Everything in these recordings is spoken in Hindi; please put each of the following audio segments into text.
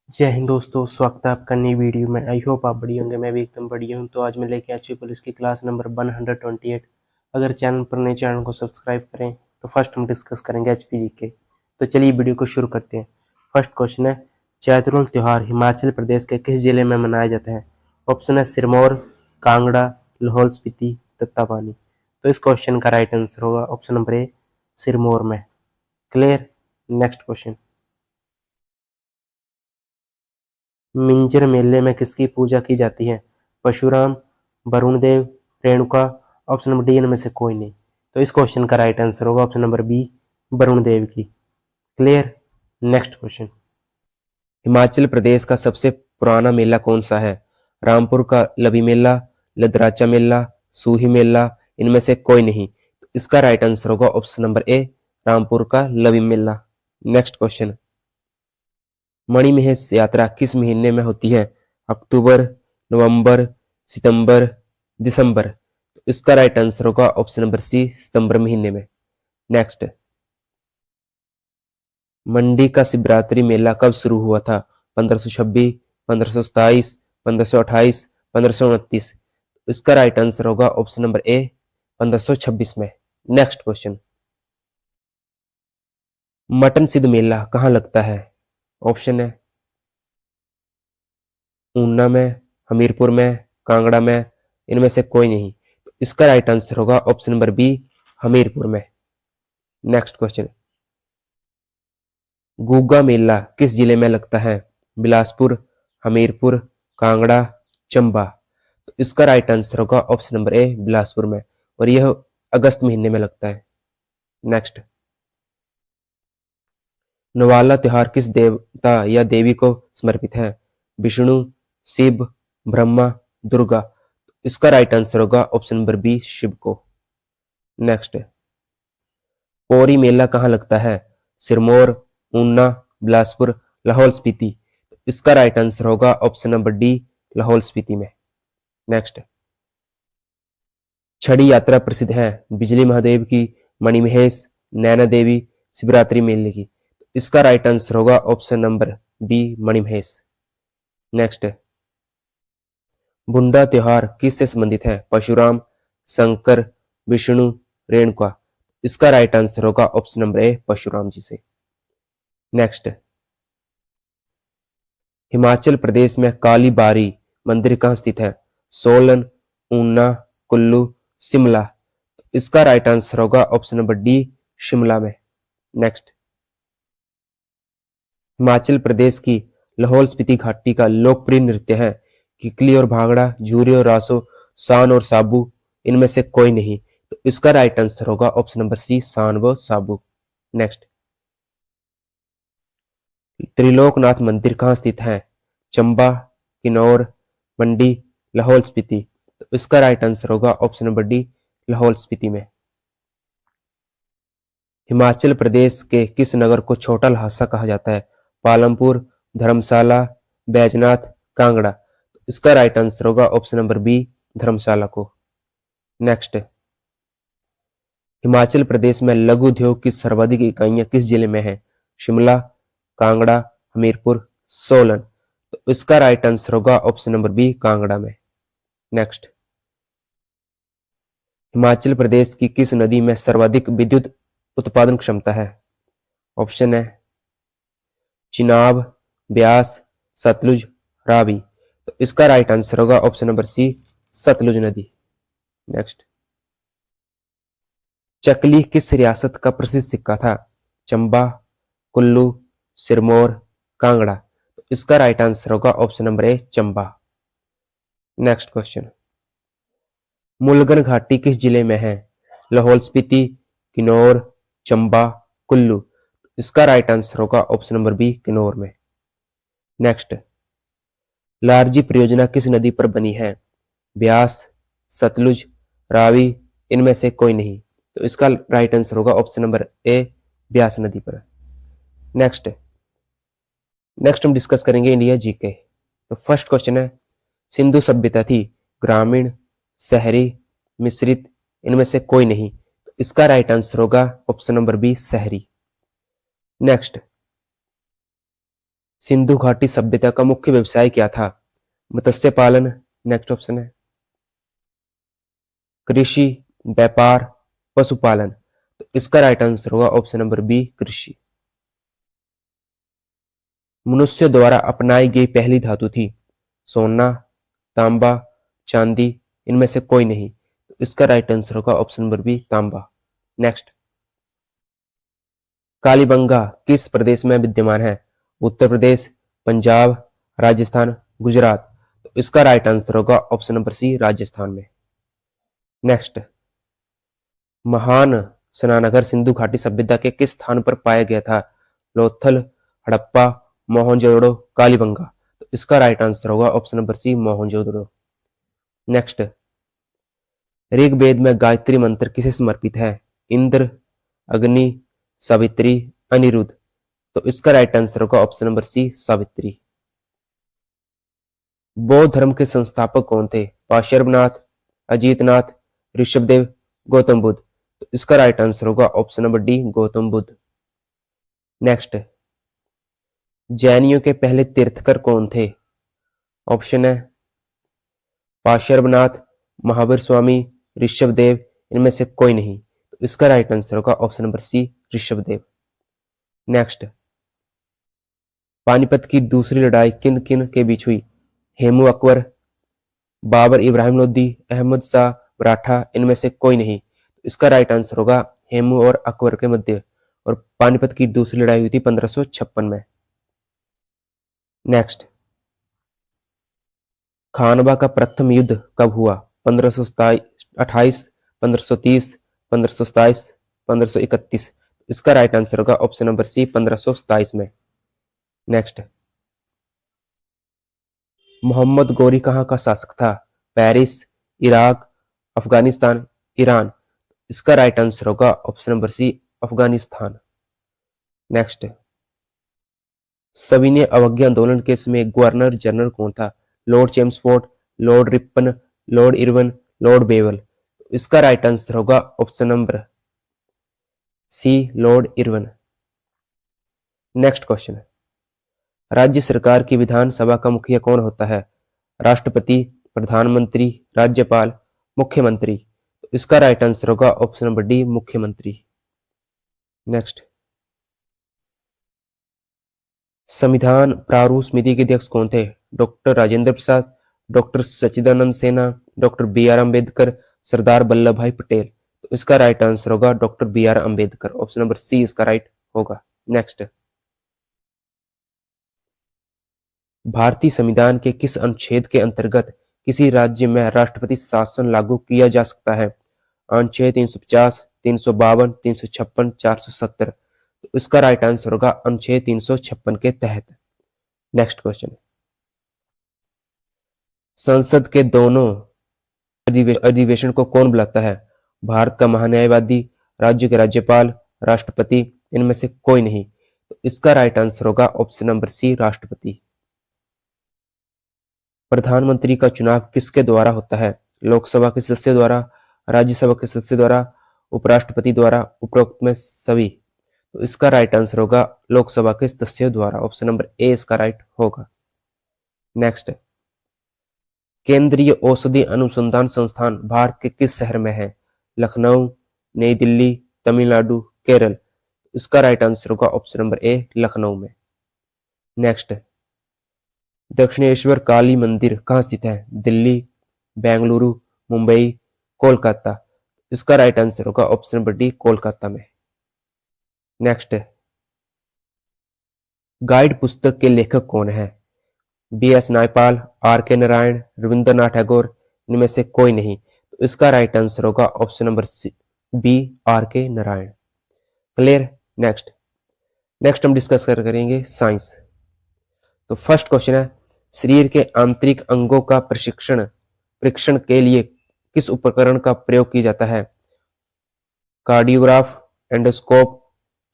जय हिंद दोस्तों, स्वागत है आपका नई वीडियो में। आई होप आप बढ़िया होंगे। मैं भी एकदम बढ़िया हूँ। तो आज मैं लेके एचपी पुलिस की क्लास नंबर 128। अगर चैनल पर नए, चैनल को सब्सक्राइब करें। तो फर्स्ट हम डिस्कस करेंगे एचपी जी के। तो चलिए वीडियो को शुरू करते हैं। फर्स्ट क्वेश्चन है, चैतरुल त्यौहार हिमाचल प्रदेश के किस जिले में मनाया जाता है? ऑप्शन है सिरमौर, कांगड़ा, लाहौल स्पीति, तत्तापानी। तो इस क्वेश्चन का राइट आंसर होगा ऑप्शन नंबर ए, सिरमौर में। क्लियर। नेक्स्ट क्वेश्चन, मिंजर मेले में किसकी पूजा की जाती है? परशुराम, वरुण देव, रेणुका। ऑप्शन नंबर डी इनमें से कोई नहीं। तो इस क्वेश्चन का राइट आंसर होगा ऑप्शन नंबर बी, वरुण देव की। Clear. Next question, Himachal Pradesh का सबसे पुराना मेला कौन सा है? रामपुर का लवी मेला, लदराचा मेला, सूही मेला, इनमें से कोई नहीं। तो इसका राइट आंसर होगा ऑप्शन नंबर ए, रामपुर का लवी मेला। नेक्स्ट क्वेश्चन, मणिमहेश यात्रा किस महीने में होती है? अक्टूबर, नवंबर, सितंबर, दिसंबर। तो इसका राइट आंसर होगा ऑप्शन नंबर सी, सितंबर महीने में। नेक्स्ट, मंडी का शिवरात्रि मेला कब शुरू हुआ था? 1526, 1527, 1528, 1529। इसका राइट आंसर होगा ऑप्शन नंबर ए, 1526 में। नेक्स्ट क्वेश्चन, मटन सिद्ध मेला कहाँ लगता है? ऑप्शन है ऊना में, हमीरपुर में, कांगड़ा में, इनमें से कोई नहीं। तो इसका राइट आंसर होगा ऑप्शन नंबर बी, हमीरपुर में। नेक्स्ट क्वेश्चन, गुग्गा मेला किस जिले में लगता है? बिलासपुर, हमीरपुर, कांगड़ा, चंबा। तो इसका राइट आंसर होगा ऑप्शन नंबर ए, बिलासपुर में, और यह अगस्त महीने में लगता है। नेक्स्ट, नवाला त्योहार किस देवता या देवी को समर्पित है? विष्णु, शिव, ब्रह्मा, दुर्गा। इसका राइट आंसर होगा ऑप्शन नंबर बी, शिव को। नेक्स्ट, पौरी मेला कहाँ लगता है? सिरमौर, ऊना, बिलासपुर, लाहौल स्पीति। इसका राइट आंसर होगा option number D, Lahaul Spiti में। नेक्स्ट, छड़ी यात्रा प्रसिद्ध है बिजली महादेव की, मणिमहेश, नैना देवी, शिवरात्रि मेले की। इसका राइट आंसर होगा option number B, Manimahesh. Next, Bunda त्योहार किससे संबंधित है? परशुराम, शंकर, विष्णु, रेणुका। इसका राइट आंसर होगा option number A, Parshuram ji से। नेक्स्ट, हिमाचल प्रदेश में काली बारी मंदिर कहाँ स्थित है? सोलन, ऊना, कुल्लू, शिमला। इसका राइट आंसर होगा ऑप्शन नंबर डी, शिमला में। नेक्स्ट, हिमाचल प्रदेश की लाहौल स्पीति घाटी का लोकप्रिय नृत्य है किकली और भांगड़ा, झूरी और रासो, सान और साबू, इनमें से कोई नहीं। तो इसका राइट आंसर होगा ऑप्शन नंबर सी, सान व साबू। नेक्स्ट, त्रिलोकनाथ मंदिर कहाँ स्थित है? चंबा, किन्नौर, मंडी, लाहौल स्पीति। तो इसका राइट आंसर होगा option number D, Lahaul Spiti में। हिमाचल प्रदेश के किस नगर को छोटा लहासा कहा जाता है? पालमपुर, धर्मशाला, बैजनाथ, कांगड़ा। तो इसका राइट आंसर होगा ऑप्शन नंबर बी, धर्मशाला को। नेक्स्ट, हिमाचल प्रदेश में लघु उद्योग की सर्वाधिक इकाइयां किस जिले में है? शिमला, कांगड़ा, हमीरपुर, सोलन। तो इसका राइट आंसर होगा ऑप्शन नंबर बी, कांगड़ा में। नेक्स्ट, हिमाचल प्रदेश की किस नदी में सर्वाधिक विद्युत उत्पादन क्षमता है? ऑप्शन है चिनाब, ब्यास, सतलुज, रावी। तो इसका राइट आंसर होगा ऑप्शन नंबर सी, सतलुज नदी। नेक्स्ट, चकली किस रियासत का प्रसिद्ध सिक्का था? चंबा, कुल्लू, सिरमौर, कांगड़ा। तो इसका राइट आंसर होगा option number A, Chamba. Next question, मुलगन घाटी किस जिले में है? लाहौल स्पीति, किन्नौर, चंबा, कुल्लू। तो इसका राइट आंसर होगा ऑप्शन नंबर बी, किन्नौर में। नेक्स्ट, लारजी परियोजना किस नदी पर बनी है? ब्यास, सतलुज, रावी, इनमें से कोई नहीं। तो इसका राइट आंसर होगा ऑप्शन नंबर ए, ब्यास नदी पर। नेक्स्ट, हम डिस्कस करेंगे इंडिया जीके। तो फर्स्ट क्वेश्चन है, सिंधु सभ्यता थी ग्रामीण, शहरी, मिश्रित, इनमें से कोई नहीं। तो इसका राइट आंसर होगा ऑप्शन नंबर बी, शहरी। नेक्स्ट, सिंधु घाटी सभ्यता का मुख्य व्यवसाय क्या था? मत्स्य पालन, नेक्स्ट ऑप्शन है। कृषि, व्यापार, पशुपालन। तो इसका राइट आंसर होगा ऑप्शन नंबर बी, कृषि। मनुष्य द्वारा अपनाई गई पहली धातु थी? सोना, तांबा, चांदी, इनमें से कोई नहीं। तो इसका राइट आंसर होगा ऑप्शन नंबर बी, तांबा। नेक्स्ट, कालीबंगा किस प्रदेश में विद्यमान है? उत्तर प्रदेश, पंजाब, राजस्थान, गुजरात। तो इसका राइट आंसर होगा ऑप्शन नंबर सी, राजस्थान में। नेक्स्ट, महान स्नानघर सिंधु घाटी सभ्यता के किस स्थान पर पाया गया था? लोथल, हड़प्पा, मोहनजोदड़ो, कालीबंगा। तो इसका राइट आंसर होगा option number C, Mohenjodaro. Next, Rigveda में गायत्री मंत्र किसे समर्पित है? इंद्र, अग्नि, सावित्री, अनिरुद्ध। तो इसका राइट आंसर होगा ऑप्शन नंबर सी, सावित्री। बौद्ध धर्म के संस्थापक कौन थे? पाशर्वनाथ, अजीतनाथ, ऋषभदेव, गौतम बुद्ध। तो इसका राइट आंसर होगा option number D, Gautam Buddha. Next, जैनियों के पहले तीर्थकर कौन थे? ऑप्शन है पाशर्वनाथ, महावीर स्वामी, ऋषभदेव, इनमें से कोई नहीं। तो इसका राइट आंसर होगा option number C, Rishabhdev. Next, Panipat की दूसरी लड़ाई किन किन के बीच हुई? हेमू अकबर, बाबर इब्राहिम लोदी, अहमद शाह मराठा, इनमें से कोई नहीं। तो इसका राइट आंसर होगा हेमू और अकबर के मध्य। और पानीपत की दूसरी लड़ाई हुई थी 1556 में। नेक्स्ट, खानवा का प्रथम युद्ध कब हुआ? 1528, 1530, 1527, 1531। इसका राइट आंसर होगा ऑप्शन नंबर सी, 1527 में। नेक्स्ट, मोहम्मद गोरी कहाँ का शासक था? Paris, Iraq, Afghanistan, Iran. इसका राइट आंसर होगा option number C, Afghanistan. Next, सविनय अवज्ञा आंदोलन के समय गवर्नर जनरल कौन था? Lord Chelmsford, Lord Ripon, Lord Irwin, Lord Wavell. इसका राइट आंसर होगा option number C, Lord Irwin. Next question, राज्य सरकार की विधानसभा का मुखिया कौन होता है? राष्ट्रपति, प्रधानमंत्री, राज्यपाल, मुख्यमंत्री। तो इसका राइट आंसर होगा ऑप्शन नंबर डी, मुख्यमंत्री। नेक्स्ट, संविधान प्रारूप समिति के अध्यक्ष कौन थे? Doctor Rajendra Prasad, doctor Sachchidanand Sinha, doctor B R Ambedkar, Sardar Vallabh Bhai Patel. तो इसका राइट आंसर होगा doctor B R Ambedkar. Option number C इसका राइट होगा। नेक्स्ट, भारतीय संविधान के किस अनुच्छेद के अंतर्गत किसी राज्य में राष्ट्रपति शासन लागू किया जा सकता है? अनुच्छेद 350, 352, 356, 470। तो इसका राइट आंसर होगा अनुच्छेद 356 के तहत। नेक्स्ट क्वेश्चन, संसद के दोनों अधिवेशन को कौन बुलाता है? भारत का महान्यायवादी, राज्य के राज्यपाल, राष्ट्रपति, इनमें से कोई नहीं। तो इसका राइट आंसर होगा ऑप्शन नंबर सी, राष्ट्रपति। प्रधानमंत्री का चुनाव किसके द्वारा होता है? लोकसभा के सदस्य द्वारा, राज्यसभा के सदस्य द्वारा, उपराष्ट्रपति द्वारा, उपरोक्त में सभी। तो इसका राइट आंसर होगा लोकसभा के सदस्यों द्वारा। ऑप्शन नंबर ए इसका राइट होगा। नेक्स्ट, केंद्रीय औषधि अनुसंधान संस्थान भारत के किस शहर में है? लखनऊ, नई दिल्ली, तमिलनाडु, केरल। इसका राइट आंसर होगा ऑप्शन नंबर ए, लखनऊ में। नेक्स्ट, दक्षिणेश्वर काली मंदिर कहाँ स्थित है? दिल्ली, बेंगलुरु, मुंबई, कोलकाता। इसका राइट आंसर होगा ऑप्शन नंबर डी, कोलकाता में। नेक्स्ट, गाइड पुस्तक के लेखक कौन है? बी एस नायपाल, आर के नारायण, रविंद्रनाथ टैगोर, इनमें से कोई नहीं। तो इसका राइट आंसर होगा ऑप्शन नंबर बी, आर के नारायण। क्लियर? नेक्स्ट हम डिस्कस करेंगे साइंस। तो फर्स्ट क्वेश्चन है, शरीर के आंतरिक अंगों का परीक्षण के लिए किस उपकरण का प्रयोग किया जाता है? Cardiograph, endoscope,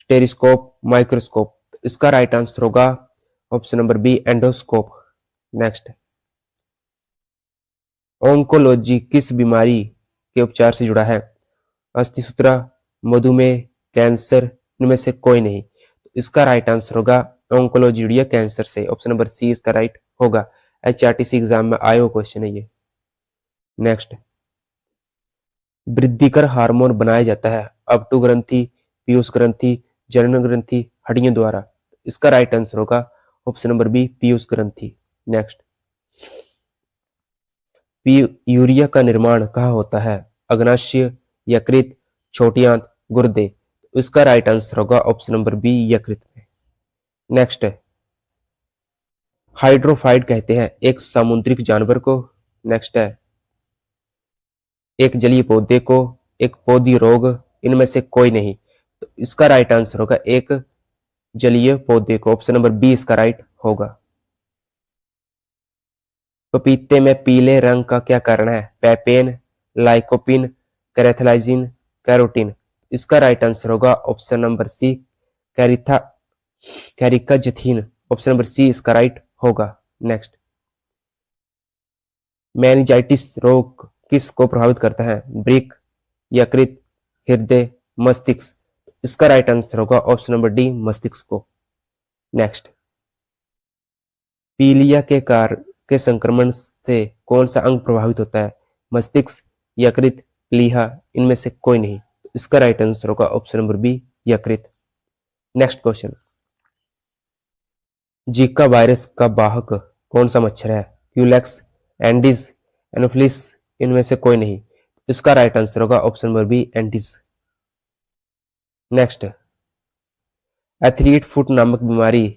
stereoscope, microscope. इसका राइट आंसर होगा option number B, endoscope. Next, oncology किस बीमारी के उपचार से जुड़ा है? अस्थिसूत्रा, मधुमेह, कैंसर, इनमें से कोई नहीं। तो इसका राइट आंसर होगा ऑन्कोलॉजी कैंसर से। ऑप्शन नंबर सी इसका राइट होगा। HRTC एग्जाम में आया हुआ क्वेश्चन है ये। नेक्स्ट, वृद्धिकर हार्मोन बनाया जाता है अपटू ग्रंथि, पीयूष ग्रंथि, जनन ग्रंथि, हड्डियों द्वारा। इसका राइट आंसर होगा ऑप्शन नंबर बी, पीयूष ग्रंथि। नेक्स्ट, यूरिया का निर्माण कहाँ होता है? अग्नाशय, यकृत, छोटी आंत, गुर्दे। इसका राइट आंसर होगा ऑप्शन नंबर बी, यकृत में। नेक्स्ट, हाइड्रोफाइट कहते हैं एक समुद्रिक जानवर को। नेक्स्ट है, एक जलीय पौधे को, एक पौधी रोग, इनमें से कोई नहीं। तो इसका राइट आंसर होगा एक जलीय पौधे को। ऑप्शन नंबर बी इसका राइट होगा। पपीते में पीले रंग का क्या कारण है? पैपेन, लाइकोपिन, कैरेथलाइजिन, कैरोटीन। इसका राइट आंसर होगा option number C, caricaxanthin. Option number C इसका राइट होगा। नेक्स्ट, मेनिंजाइटिस रोग किस को प्रभावित करता है? वृक्क, यकृत, हृदय, मस्तिष्क। इसका राइट आंसर होगा ऑप्शन नंबर डी, मस्तिष्क को। नेक्स्ट, पीलिया के संक्रमण से कौन सा अंग प्रभावित होता है? मस्तिष्क, यकृत, प्लीहा, इनमें से कोई नहीं। तो इसका राइट आंसर होगा ऑप्शन नंबर बी, यकृत। नेक्स्ट क्वेश्चन, जीका वायरस का वाहक कौन सा मच्छर है? क्यूलेक्स, एंडीज, एनोफिलिस, इनमें से कोई नहीं। इसका राइट आंसर होगा option number B, Andes. Next, athlete foot नामक बीमारी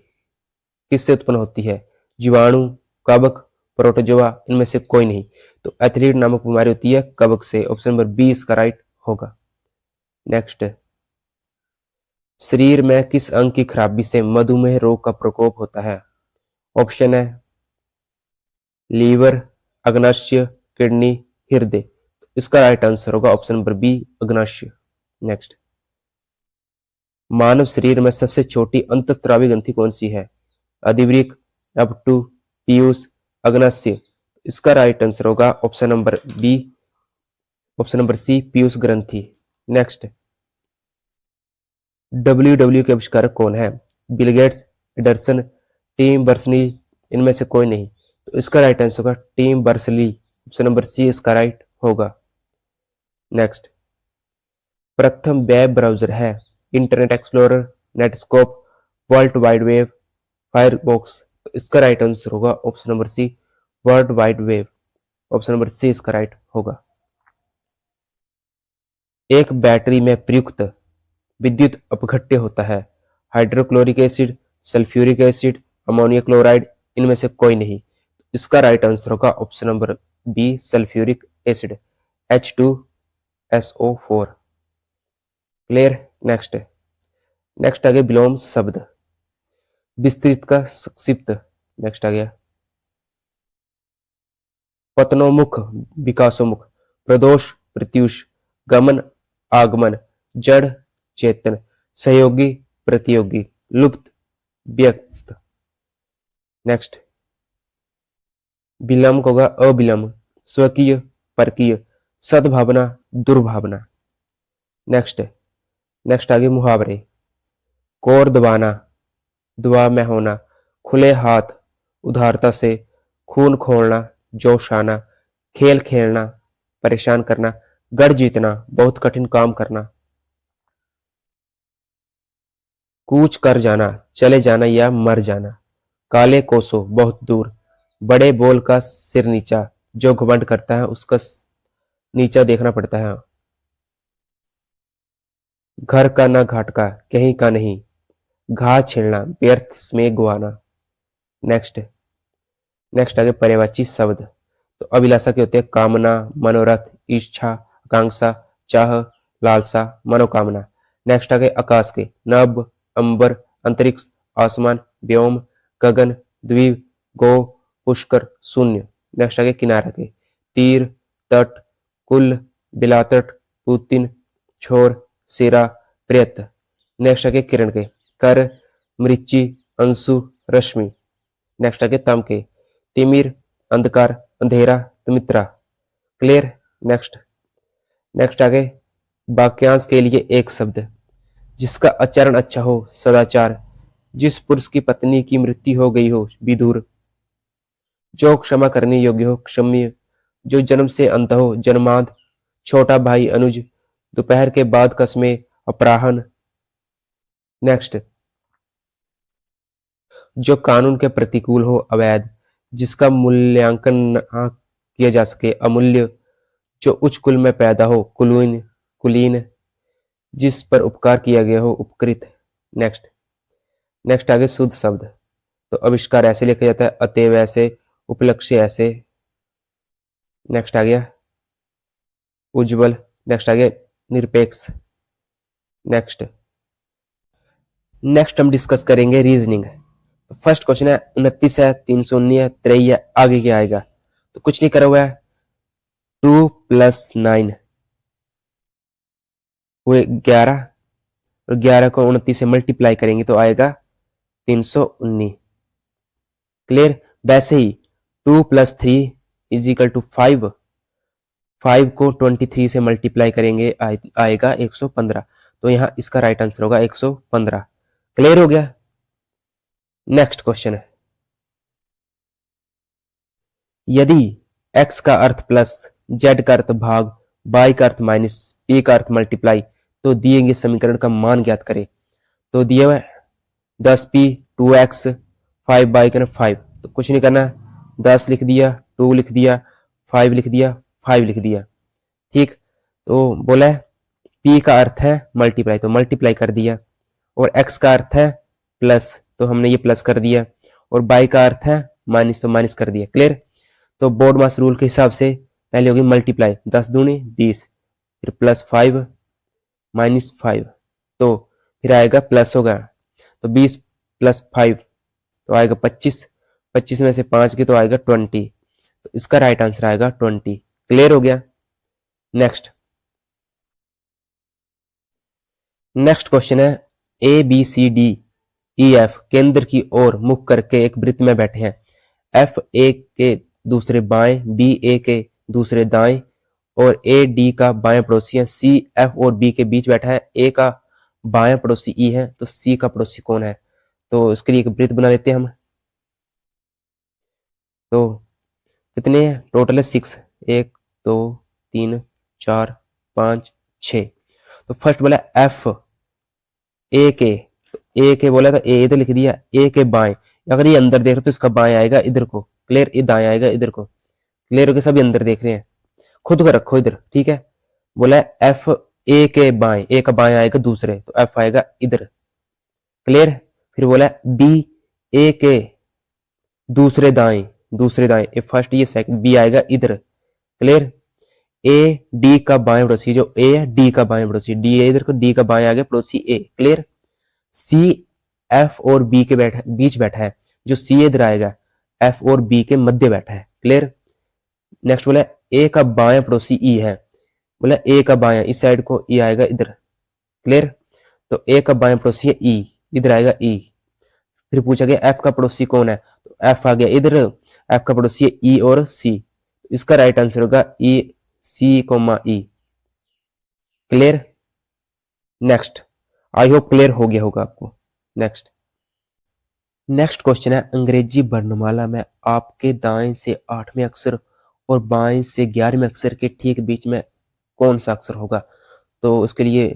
किससे उत्पन्न होती है? जीवाणु, कवक, प्रोटोजोआ, इनमें से कोई नहीं। तो एथलीट नामक बीमारी होती है कवक से। ऑप्शन नंबर बी इसका राइट होगा। नेक्स्ट, शरीर में किस अंग की खराबी से मधुमेह रोग का प्रकोप होता है? ऑप्शन है लीवर, अग्नाशय, किडनी, हृदय। इसका राइट आंसर होगा ऑप्शन नंबर बी, अग्नाशय। नेक्स्ट, मानव शरीर में सबसे छोटी अंतःस्रावी ग्रंथि कौन सी है? अधिवृक्क, अपटू, पीयूष, अग्नाशय। इसका राइट आंसर होगा option number B, option number C, पीयूष ग्रंथि। नेक्स्ट, WW के आविष्कारक कौन है? बिल गेट्स, एडरसन, टिम बर्नर्स, इनमें से कोई नहीं। तो इसका राइट आंसर होगा Tim Berners. Option number C इसका राइट होगा। नेक्स्ट, प्रथम वेब ब्राउजर है? Internet Explorer, Netscape, World Wide Web, Firefox. तो इसका राइट आंसर होगा option number C, World Wide Web. Option number C इसका राइट होगा। एक बैटरी में प्रयुक्त विद्युत अपघट्य होता है? Hydrochloric acid, sulphuric acid, ammonia chloride, इनमें से कोई नहीं। इसका राइट आंसर होगा option number B, sulphuric acid, H2SO4। Clear. Next आ गया विलोम शब्द, विस्तृत का संक्षिप्त। नेक्स्ट आ गया पतनोमुख, विकासोमुख, प्रदोष, प्रत्यूष, गमन, आगमन, जड़, चेतन, सहयोगी, प्रतियोगी, लुप्त, व्यस्त। नेक्स्ट, विलंब होगा अविलंब, स्वकीय, परकीय, सद्भावना, दुर्भावना। नेक्स्ट आगे मुहावरे, कोर दबाना, दुआ में होना, खुले हाथ, उदारता से, खून खोलना, जोश आना, खेल खेलना, परेशान करना, गढ़ जीतना, बहुत कठिन काम करना। कूच कर जाना, चले जाना या मर जाना। काले कोसो, बहुत दूर। बड़े बोल का सिर नीचा, जो घमंड करता है उसका नीचा देखना पड़ता है। घर का ना घाट का, कहीं का नहीं। घास छीलना, व्यर्थ में गुआना। नेक्स्ट आगे पर्यायवाची शब्द, तो अभिलाषा के होते हैं कामना, मनोरथ, इच्छा, आकांक्षा, चाह, लालसा, मनोकामना। नेक्स्ट आगे आकाश के, नभ, अंबर, अंतरिक्ष, आसमान, व्योम, गगन, द्वीप, गो, पुष्कर, शून्य। नेक्स्ट आगे किनारा के, तीर, तट, कुल, बिलातट, पुतिन, छोर, सिरा, प्रेत। नेक्स्ट आगे किरण के, कर, मृच्ची, अंशु, रश्मि। नेक्स्ट आगे तम के, तिमिर, अंधकार, अंधेरा, तमित्रा। क्लियर। नेक्स्ट आगे वाक्यांश के लिए एक शब्द, जिसका उच्चारण अच्छा हो, सदाचार, जिस पुरुष की पत्नी की मृत्यु हो गई हो विदुर, जो क्षमा करने योग्य हो क्षम्य, जो जन्म से अंत हो जन्मांध, छोटा भाई अनुज, दोपहर के बाद कस्में अपराह्न। नेक्स्ट, जो कानून के प्रतिकूल हो अवैध, जिसका मूल्यांकन न किया जा सके अमूल्य, जो उच्च कुल में पैदा हो कुलीन कुलीन, जिस पर उपकार किया गया हो उपकृत। नेक्स्ट, नेक्स्ट आगे शुद्ध शब्द। तो आविष्कार ऐसे लिखा जाता है, अतएव ऐसे, उपलक्ष्य ऐसे। नेक्स्ट आ गया उज्जवल। नेक्स्ट आ गया निरपेक्ष। नेक्स्ट, नेक्स्ट हम डिस्कस करेंगे रीजनिंग। तो फर्स्ट क्वेश्चन है 29 है, 319 है, 23 है, आगे क्या आएगा? तो कुछ नहीं करा हुआ है। 2 + 9 वो 11, और 11 को 29 से मल्टीप्लाई करेंगे तो आएगा 319। क्लियर? वैसे ही 2 + 3 = 5, 5 को 23 से मल्टीप्लाई करेंगे आएगा 115। तो यहाँ इसका राइट आंसर होगा 115। क्लियर हो गया? नेक्स्ट क्वेश्चन है, यदि x का अर्थ प्लस, z का अर्थ भाग, y का अर्थ माइनस, p का अर्थ मल्टीप्लाई, तो दिए गए समीकरण का मान ज्ञात करें। तो दिया हुआ 10p 2x 5y का 5, तो कुछ नहीं करना, 10 लिख दिया, 2 लिख दिया, 5 लिख दिया, 5 लिख दिया। ठीक, तो बोला है p का अर्थ है मल्टीप्लाई, तो मल्टीप्लाई कर दिया, और x का अर्थ है प्लस, तो हमने ये प्लस कर दिया, और y का अर्थ है माइनस, तो माइनस कर दिया। क्लियर? तो बोर्ड मास रूल के हिसाब से पहले होगी मल्टीप्लाई, 10 दूनी 20, फिर +5 -5, तो फिर आएगा प्लस होगा, तो 20 + 5 तो आएगा 25, 25 में से 5 के तो आएगा 20, तो इसका राइट आंसर आएगा 20। क्लियर हो गया? नेक्स्ट, नेक्स्ट क्वेश्चन है, A B C D E F केंद्र की ओर मुख करके एक वृत्त में बैठे हैं। एफ ए के दूसरे बाएं, बी ए के दूसरे दाएं, और ए डी का बाएं पड़ोसी है। सी एफ और बी के बीच बैठा है। ए का बाएं पड़ोसी ई है, तो सी का पड़ोसी कौन है? तो इसके लिए एक वृत्त बना लेते हैं हम। तो कितने हैं टोटल? है 6, 1 2 3 4 5 6। तो फर्स्ट बोला एफ ए के, ए के बोला तो ए इधर लिख दिया, ए के बाएं, अगर ये अंदर देख रहे हो तो इसका बाएं आएगा इधर को। क्लियर? ये दाएं आएगा इधर को। क्लियर हो गया? सभी अंदर देख रहे हैं, खुद को रखो इधर। ठीक है? बोला एफ ए के बाएं, ए का बाएं आएगा दूसरे, तो एफ आएगा इधर। क्लियर? फिर बोला बी ए के दूसरे दाएं, दूसरे दाएं, ए फर्स्ट ये सेकंड, बी आएगा इधर। क्लियर? ए डी का बाएं पड़ोसी, जो ए है डी का बाएं पड़ोसी, डी है इधर को, डी का बाएं आ गया पड़ोसी ए। क्लियर? सी एफ और बी के बीच बैठा है, जो सी इधर आएगा, एफ और बी के मध्य बैठा है। क्लियर? नेक्स्ट बोला ए का बायां पड़ोसी ई है, बोला ए का बायां इस साइड को ई आएगा इधर। क्लियर? तो ए का बायां पड़ोसी है ई, इधर आएगा ई। फिर पूछा गया एफ का पड़ोसी कौन है, तो एफ आ गया इधर, एफ का पड़ोसी है ई और सी, तो इसका राइट आंसर होगा E C comma E. Clear? Next, I hope clear हो गया होगा आपको। नेक्स्ट, नेक्स्ट क्वेश्चन है, अंग्रेजी वर्णमाला में आपके दाएं से 8वें अक्षर और बाएं से 11वें अक्षर के ठीक बीच में कौन सा अक्षर होगा? तो उसके लिए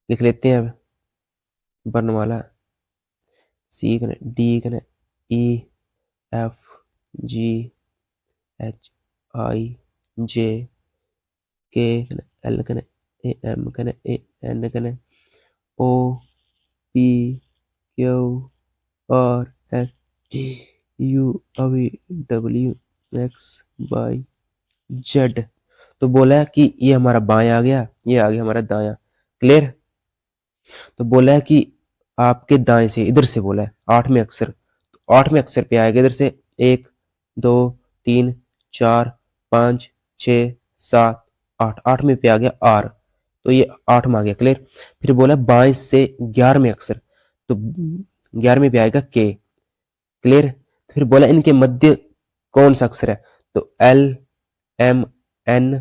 लिख लेते हैं अब वर्णमाला, सी कने, डी कने, E F G H I जे के कने, एल कने, ए एम कने, ए एन कने, O P Q R S U V W X Y Z. तो बोला है कि ये हमारा बाएं आ गया, ये आ गया हमारा दायां। क्लियर? तो बोला है कि आपके दाएं से, इधर से बोला है 8वें अक्षर, तो 8वें अक्षर पे आएगा इधर से 1 2 3 4 5 6 7 8, 8वें पे आ गया आर, तो ये 8वां आ गया। क्लियर? फिर बोला बाएं से 11वें अक्षर, तो 11वें पे आएगा के। क्लियर? फिर बोला इनके मध्य कौन सा अक्षर है, तो L M N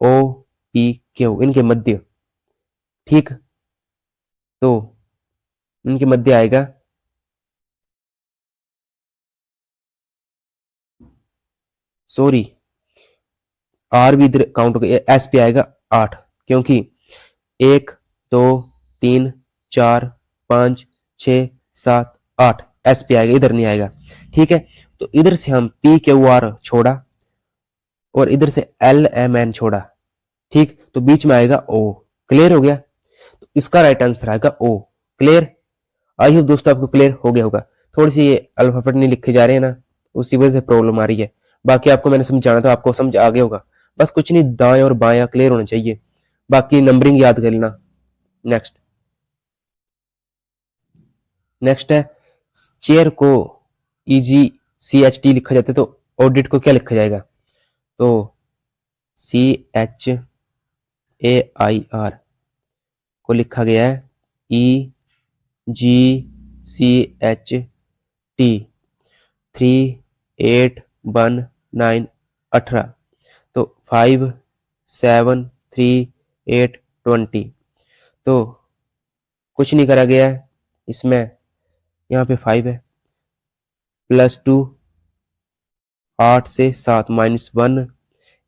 O P Q, इनके मध्य। ठीक, तो इनके मध्य आएगा सॉरी, आर भी इधर काउंट होगा, एस पे आएगा 8, क्योंकि 1 2 3 4 5 6 7 8 एस पे आएगा, इधर नहीं आएगा। ठीक है, तो इधर से हम पी क्यू आर छोड़ा और इधर से एल एम एन छोड़ा। ठीक, तो बीच में आएगा ओ। क्लियर हो गया, तो इसका राइट आंसर आएगा ओ। क्लियर, आई होप दोस्तों आपको क्लियर हो गया होगा। थोड़ी सी ये अल्फाबेट नहीं लिखे जा रहे हैं ना, उसी वजह से प्रॉब्लम आ रही है। बाकी आपको मैंने समझाना था, आपको समझ आ गया होगा। बस कुछ नहीं, दाएं और बायां क्लियर होना चाहिए, बाकी नंबरिंग याद कर लेना। नेक्स्ट नेक्स्ट है, चेयर को ईजी सी एच टी लिखा जाता है, तो ऑडिट को क्या लिखा जाएगा? तो C H A I R को लिखा गया है ई जी सी एच टी 3 8 1 9 18, तो 5 7 3 8 20। तो कुछ नहीं करा गया है इसमें, यहाँ पे 5 है, +2 8 से 7 -1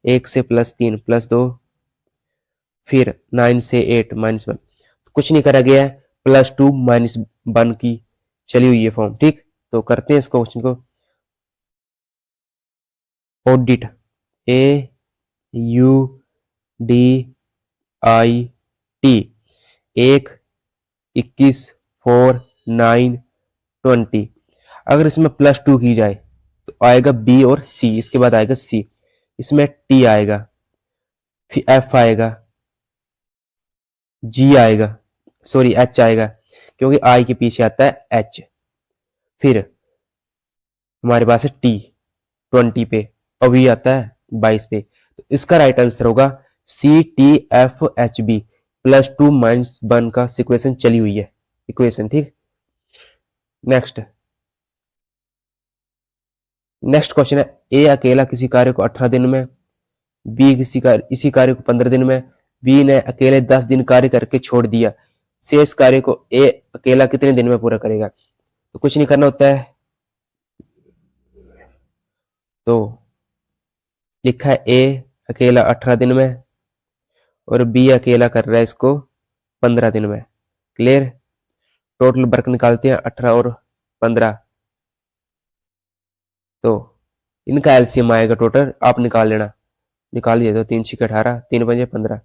1 से +3 +2, फिर 9 से 8 -1। कुछ नहीं करा गया है, +2 -1 की चली हुई है फॉर्म। ठीक, तो करते हैं इस क्वेश्चन को। Audit, A U D I T, 1 21 4 9 20। अगर इसमें +2 की जाए तो आएगा बी और सी, इसके बाद आएगा सी, इसमें टी आएगा, फिर एफ आएगा, जी आएगा, सॉरी एच आएगा, क्योंकि आई के पीछे आता है एच। फिर हमारे पास है टी 20 पे, और वी आता है 22 पे। तो इसका राइट आंसर होगा C T F H B, +2 -1 का सिक्वेशन चली हुई है इक्वेशन। ठीक, नेक्स्ट क्वेश्चन है, ए अकेला किसी कार्य को 18 दिन में, बी इसी कार्य को 15 दिन में, बी ने अकेले 10 दिन कार्य करके छोड़ दिया, शेष कार्य को ए अकेला कितने दिन में पूरा करेगा? तो कुछ नहीं करना होता है, तो लिखा है ए अकेला 18 दिन में और बी अकेला कर रहा है इसको 15 दिन में। क्लियर, टोटल वर्क निकालते हैं 18 और 15, तो इनका एलसीएम आएगा टोटल, आप निकाल लेना, निकाल दिया। तो 3 6 18, 3 5 15,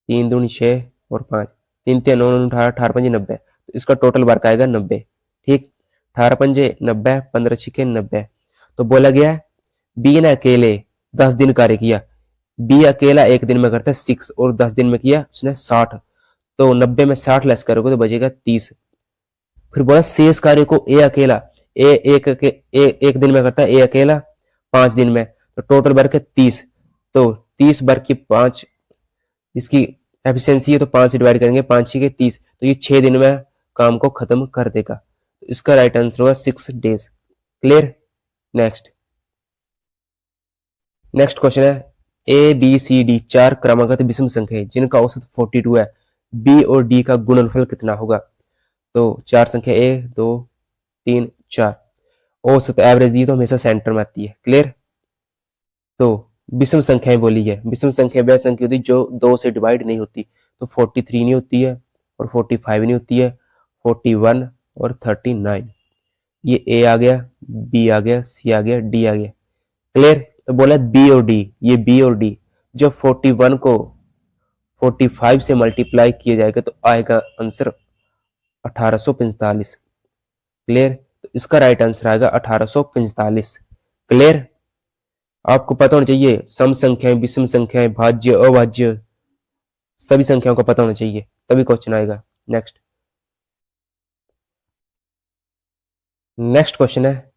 3 दूनी 6 और 5, 3 3 9 18, 18 5 90, तो इसका टोटल वर्क आएगा 90। ठीक, 18 5 90, 15 6 90। तो बोला गया है बी ने अकेले 10 दिन कार्य किया, बी अकेला 1 दिन में करता है 6 और 10 दिन में किया उसने 60, तो 90 में 60 लेस करोगे तो बचेगा 30। फिर बोला शेष कार्य को ए अकेला, एक दिन में करता है ए अकेला 5 दिन में, तो टोटल वर्क है 30। तो 30 वर्क की 5 इसकी एफिशिएंसी है, तो 5 से डिवाइड करेंगे, 5 6 के 30, तो ये 6 दिन में काम को खत्म कर देगा। तो इसका राइट आंसर होगा 6 डेज। क्लियर, नेक्स्ट क्वेश्चन है, ए बी सी डी 4 क्रमागत विषम संख्या है जिनका औसत 42 है, बी और डी का गुणनफल कितना होगा? तो 4 संख्या 1 2 3 4, औसत एवरेज दी तो हमेशा सेंटर में आती है। क्लियर, तो विषम संख्याएं बोली है, विषम संख्या वह संख्या होती है जो 2 से डिवाइड नहीं होती, तो 43 नहीं होती है और 45 नहीं होती है, 41 और 39। ये ए आ गया, बी आ गया, सी आ गया, डी आ गया। क्लियर, तो बोला बी और डी, ये बी और डी जब 41 को 45 से मल्टीप्लाई किया जाएगा तो आएगा आंसर 1845। क्लियर, तो इसका राइट आंसर आएगा 1845। क्लियर, आपको पता होना चाहिए सम संख्याएं, विषम संख्याएं, भाज्य, अभाज्य, सभी संख्याओं का पता होना चाहिए, तभी क्वेश्चन आएगा। नेक्स्ट क्वेश्चन है,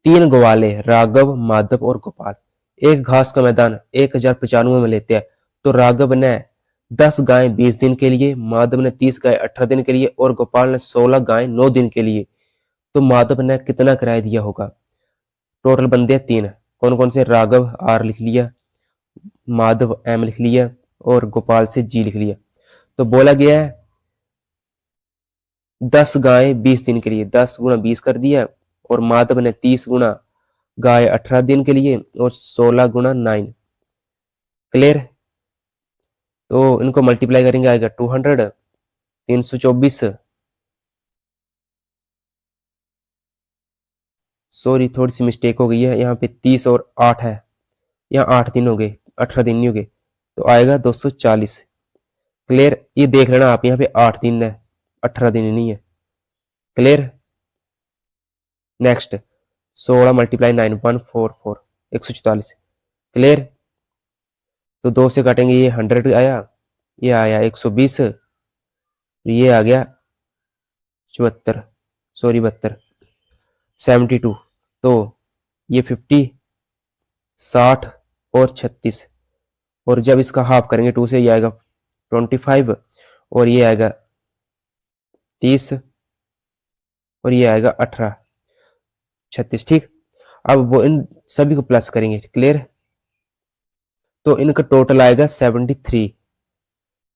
3 ग्वाले राघव, माधव और गोपाल एक घास का मैदान 1095 में लेते हैं, तो राघव ने 10 गायें 20 दिन के लिए, माधव ने 30 गायें 18 दिन के लिए और गोपाल ने 16 गायें 9 दिन के लिए, तो माधव ने कितना किराया दिया होगा? टोटल बंदे 3, कौन कौन से? राघव आर लिख लिया, माधव एम लिख लिया और गोपाल से जी लिख लिया। तो बोला गया है 10 गायें 20 दिन के लिए, 10 गुणा 20 कर दिया, और माधव ने 30 गुणा गाय 18 दिन के लिए और 16 गुणा 9। क्लियर। तो इनको मल्टीप्लाई करेंगे आएगा 200, 324, सॉरी थोड़ी सी मिस्टेक हो गई है, यहाँ पे 30 और 8 है, यहाँ 8 दिन हो गए, 18 दिन नहीं हो गए, तो आएगा 240। क्लियर। ये देख लेना आप, यहाँ पे 8 दिन है, 18 दिन नहीं है। क्लियर। Next 16 multiply 9 144, 144। क्लियर। तो 2 से काटेंगे, ये 100 आया, ये आया 120, ये आ गया 74, सॉरी 72, 72। तो ये 50, 60 और 36, और जब इसका हाफ करेंगे 2 से, ये आएगा 25, और ये आएगा 30, और ये आएगा 18, 36। ठीक। अब वो इन सभी को प्लस करेंगे। क्लियर। तो इनका टोटल आएगा 73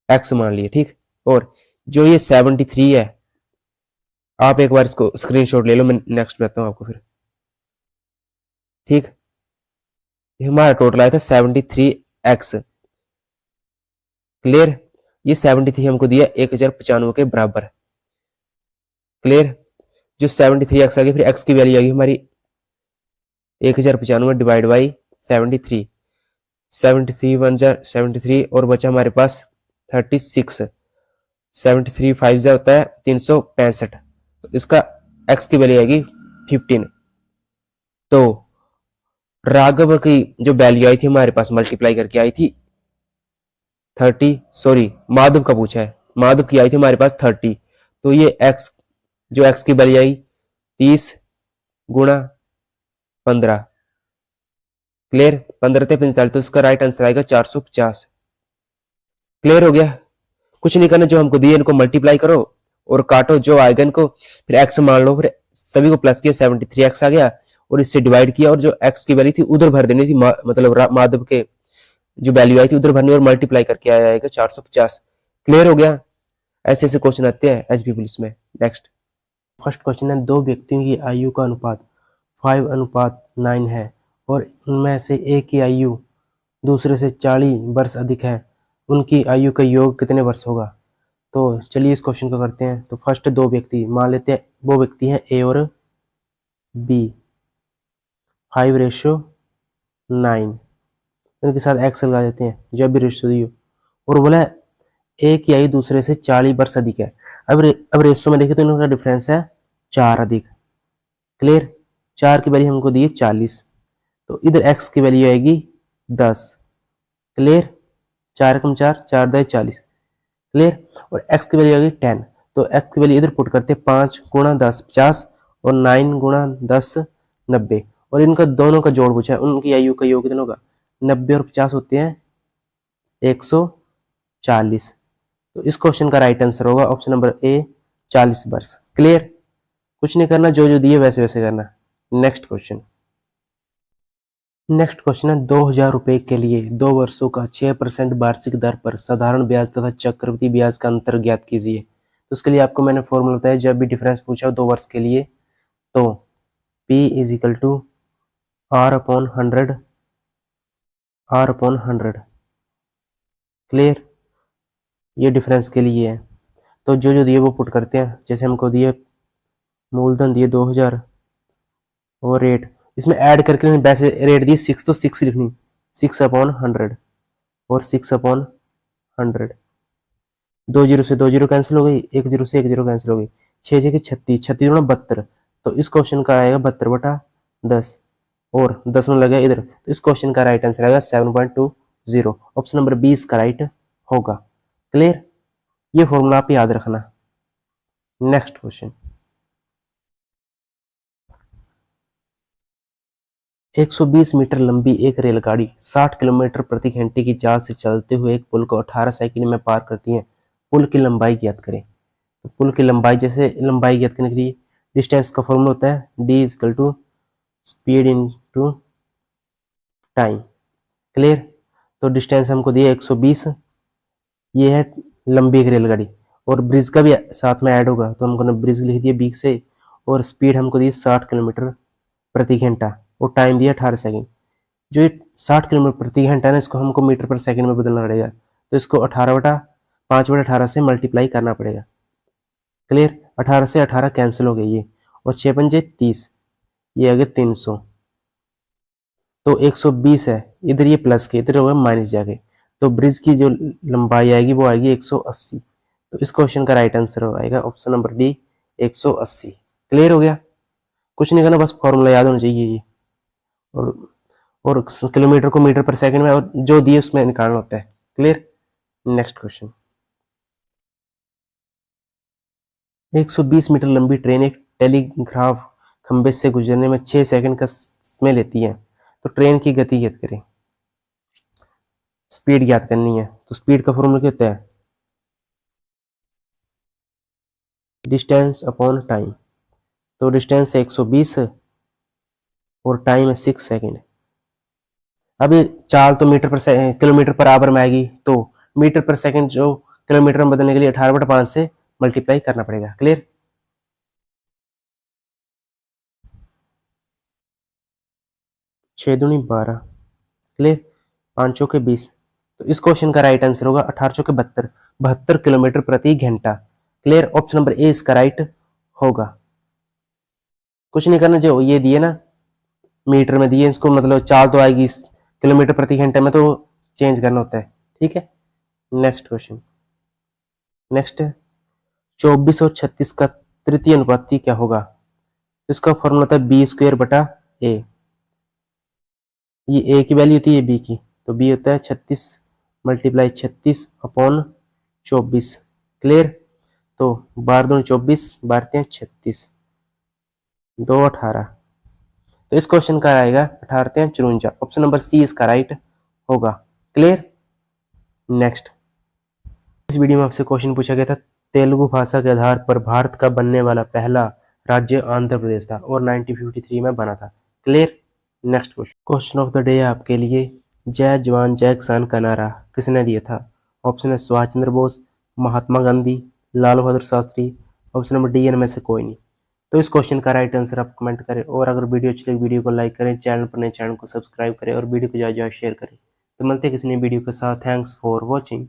एक्स मान लिए। ठीक। और जो ये 73 है, आप एक बार इसको स्क्रीनशॉट ले लो, मैं नेक्स्ट बताता हूँ आपको फिर। ठीक। हमारा टोटल आया था 73 एक्स। क्लियर। ये 73 हमको दिया 1095 के बराबर। क्लियर। जो 73 एक्स आ गई, फिर एक्स की वैल्यू आ गई हमारी 1095 डिवाइड बाई 73, 73 वन जा 73, और बचा हमारे पास 36, 73 5 जा होता है 365, तो इसका एक्स की वैल्यू आएगी 15। तो राघव की जो वैल्यू आई थी हमारे पास मल्टीप्लाई करके आई थी 30, सॉरी माधव का पूछा है, माधव की आई थी हमारे पास 30, तो ये एक्स, जो एक्स की वैल्यू आई 30 गुणा 15। क्लियर। 15 से 45, तो इसका राइट आंसर आएगा 450। क्लियर हो गया। कुछ नहीं करना, जो हमको दिए इनको मल्टीप्लाई करो और काटो, जो आएगा इनको फिर एक्स मान लो, फिर सभी को प्लस किया, 73 एक्स आ गया, और इससे डिवाइड किया, और जो एक्स की वैल्यू थी उधर भर देनी थी, मतलब माधव के जो वैल्यू आई थी उधर भरनी, और मल्टीप्लाई करके आया जाएगा 450। क्लियर हो गया। ऐसे ऐसे क्वेश्चन आते हैं एचपी पुलिस में। नेक्स्ट फर्स्ट क्वेश्चन है, दो व्यक्तियों की आयु का अनुपात 5:9 है और उनमें से एक की आयु दूसरे से 40 वर्ष अधिक है, उनकी आयु का योग कितने वर्ष होगा। तो चलिए इस क्वेश्चन को करते हैं। तो फर्स्ट दो व्यक्ति मान लेते हैं, वो व्यक्ति हैं ए और बी, 5:9, इनके साथ एक्स लगा देते हैं जब भी रेशो दी हो, और बोला ए की आयु दूसरे से 40 वर्ष अधिक है। अब रेशो में देखें तो इनका डिफरेंस है 4 अधिक। क्लियर। 4 की वैल्यू हमको दी है 40, तो इधर एक्स की वैल्यू आएगी 10। क्लियर। 4 कम 4, 4 10 40। क्लियर। और एक्स की वैल्यू आएगी 10, तो एक्स की वैल्यू इधर पुट करते हैं 5 गुणा 10 50, और 9 गुणा 10 90, और इनका दोनों का जोड़ पूछा है, उनकी आयु का योग कितना होगा। 90 और 50 होते हैं 140। तो इस क्वेश्चन का राइट आंसर होगा ऑप्शन नंबर ए 40 वर्ष। क्लियर। कुछ नहीं करना, जो जो दिए वैसे वैसे करना। नेक्स्ट क्वेश्चन है, 2000 रुपए के लिए 2 वर्षों का 6% वार्षिक दर पर साधारण ब्याज तथा चक्रवृद्धि ब्याज का अंतर ज्ञात कीजिए। तो उसके लिए आपको मैंने फॉर्मूला बताया, जब भी डिफरेंस पूछा हो 2 वर्ष के लिए, तो P = R/100, R/100। क्लियर। ये डिफरेंस के लिए है। तो जो जो दिए वो पुट करते हैं, जैसे हमको दिए मूलधन दिए 2000, और रेट इसमें ऐड करके वैसे रेट दी 6, तो 6 लिखनी, 6/100 और 6/100। 2 जीरो से 2 जीरो कैंसिल हो गई, 1 जीरो से 1 जीरो कैंसिल हो गई, 6 जगह 36, 36 गुणा 72, तो इस क्वेश्चन का आएगा 72/10, और 10 में लगा इधर, तो इस क्वेश्चन का राइट आंसर आएगा 7.20। ऑप्शन नंबर 20 का राइट होगा। क्लियर। ये फॉर्मूला आप याद रखना। नेक्स्ट क्वेश्चन, 120 मीटर लंबी एक रेलगाड़ी 60 किलोमीटर प्रति घंटे की चाल से चलते हुए एक पुल को 18 सेकंड में पार करती है। पुल की लंबाई ज्ञात करें। तो पुल की लंबाई, जैसे लंबाई ज्ञात करने के लिए डिस्टेंस का फॉर्मूला होता है d = speed into time. Clear. तो डिस्टेंस हमको दिया 120, ये है लंबी एक रेलगाड़ी, और ब्रिज का भी साथ में ऐड होगा, तो हमको ब्रिज लिख दिया 20 से, और स्पीड हमको दी 60 किलोमीटर प्रति घंटा, और टाइम दिया 18 सेकंड। जो 60 किलोमीटर प्रति घंटा है ना, इसको हमको मीटर पर सेकंड में बदलना पड़ेगा, तो इसको 5/18 से मल्टीप्लाई करना पड़ेगा। क्लियर। 18 से 18 कैंसिल हो गई ये, और 6×5 = 30, ये आ गया 300। तो 120 है, इधर ये प्लस के इधर होगा माइनस जाके, तो ब्रिज की जो लंबाई आएगी वो आएगी 180। तो इस क्वेश्चन का राइट आंसर आएगा ऑप्शन नंबर डी, 180। क्लियर हो गया। कुछ नहीं करना, बस फॉर्मूला याद होना चाहिए ये, और किलोमीटर को मीटर पर सेकंड में और जो दिए उसमें निकालना होता है। क्लियर। Next question. 120 मीटर लंबी ट्रेन एक टेलीग्राफ खंबे से गुजरने में 6 सेकंड का समय लेती है, तो ट्रेन की गति ज्ञात करें। स्पीड ज्ञात करनी है, तो स्पीड का फॉर्मूला क्या होता है, डिस्टेंस अपॉन टाइम। तो डिस्टेंस है 120 और टाइम है 6 सेकंड। अभी चाल तो किलोमीटर पर आवर में आएगी, तो मीटर पर सेकंड जो किलोमीटर में बदलने के लिए 18/5 से मल्टीप्लाई करना पड़ेगा। क्लियर। 6 दूनी 12। क्लियर। 5 चौके 20। तो इस क्वेश्चन का राइट आंसर होगा 18 चौके 72, 72 किलोमीटर प्रति घंटा। क्लियर। ऑप्शन नंबर ए इसका राइट होगा। कुछ नहीं करना, जो ये दिए ना मीटर में दिए, इसको मतलब चाल तो आएगी किलोमीटर प्रति घंटे में, तो चेंज करना होता है। ठीक है। Next question. नेक्स्ट 24 और 36 का तृतीय अनुपाती क्या होगा। इसका फॉर्मूला था b²/a। ये a की वैल्यू होती है b की, तो b होता है 36 × 36/24। क्लियर। तो 12 दूनी 24, 12 36, 2 18। तो इस क्वेश्चन का आएगा 18 54। ऑप्शन नंबर सी इसका राइट होगा। क्लियर। नेक्स्ट। इस वीडियो में आपसे क्वेश्चन पूछा गया था, तेलुगु भाषा के आधार पर भारत का बनने वाला पहला राज्य आंध्र प्रदेश था और 1953 में बना था। Clear. Next question of the day आपके लिए, जय जवान जय किसान का नारा किसने दिया था। ऑप्शन है Subhash Chandra Bose, Mahatma Gandhi, Lal Bahadur Shastri. Option number D इनमें से कोई नहीं। तो इस क्वेश्चन का राइट आंसर आप कमेंट करें, और अगर वीडियो अच्छी लगे वीडियो को लाइक करें, चैनल पर नए चैनल को सब्सक्राइब करें और वीडियो को ज़्यादा शेयर करें। तो मिलते हैं किसी नई वीडियो के साथ। Thanks for watching.